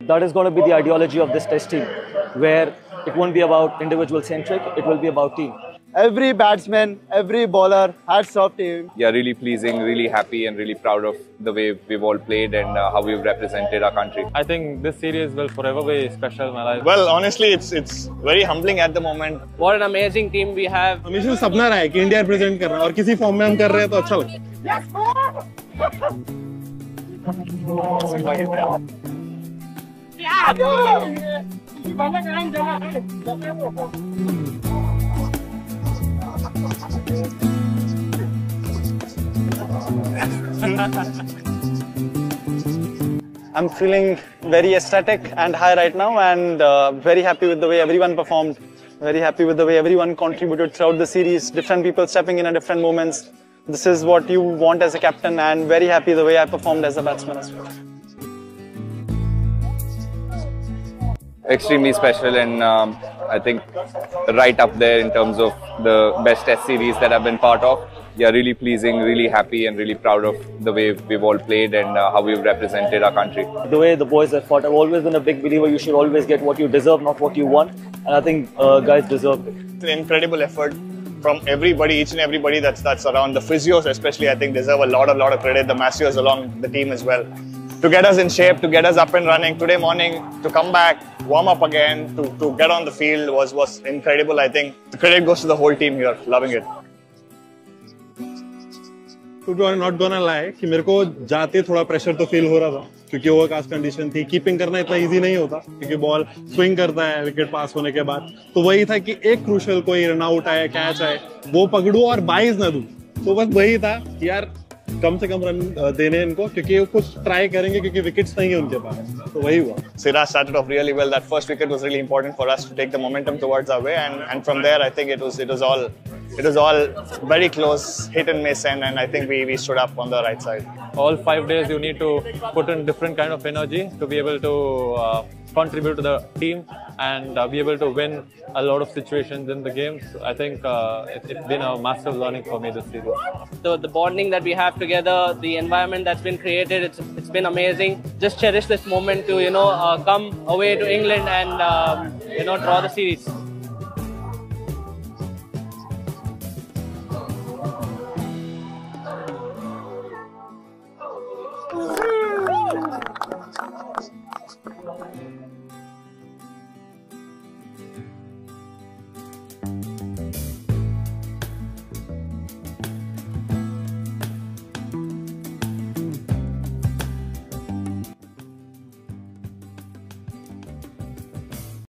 That is going to be the ideology of this test team, where it won't be about individual centric, it will be about team. Every batsman, every bowler, hats off to him. Yeah, really pleasing, really happy and really proud of the way we've all played and how we've represented our country. I think this series will forever be special in my life. Well, honestly, it's very humbling at the moment. What an amazing team we have. हमेशा सपना रहा है कि India represent करना और किसी form में हम कर रहे हैं तो अच्छा लगता है। I'm feeling very ecstatic and high right now, and very happy with the way everyone performed. Very happy with the way everyone contributed throughout the series. Different people stepping in at different moments. This is what you want as a captain, and very happy the way I performed as a batsman as well. Extremely special and I think right up there in terms of the best test series that I've been part of. Yeah, really pleasing, really happy and really proud of the way we've all played and how we've represented our country. The way the boys have fought, I've always been a big believer you should always get what you deserve, not what you want. And I think guys deserved it. It's an incredible effort from everybody, each and everybody that's around. The physios especially, I think, deserve a lot of credit. The Massios along the team as well. To get us in shape, to get us up and running today morning, to come back, warm up again, to get on the field was incredible. I think the credit goes to the whole team here. Loving it. To be not gonna lie कि मेरे को जाते थोड़ा pressure तो feel हो रहा था क्योंकि ओवरकास्ट कंडीशन थी. कीपिंग करना इतना इजी नहीं होता क्योंकि बॉल स्विंग करता है विकेट पास होने के बाद. तो वही था कि एक क्रूशियल कोई रन आउट आए, कैच आए, वो पकड़ूं और 22 ना दूं. तो बस वही था कि यार कम से कम रन देने इनको क्योंकि वो कुछ ट्राई करेंगे क्योंकि विकेट्स नहीं है उनके पास. तो वही हुआ. Siraj started off really well. That first wicket was really important for us to take the momentum towards our way, and from there I think it was all very close, hit and miss, and I think we stood up on the right side. All 5 days you need to put in different kind of energy to be able to contribute to the team and be able to win a lot of situations in the games. I think it's been a massive learning for me this season. The bonding that we have together, the environment that's been created, it's been amazing. Just cherish this moment to come away to England and draw the series.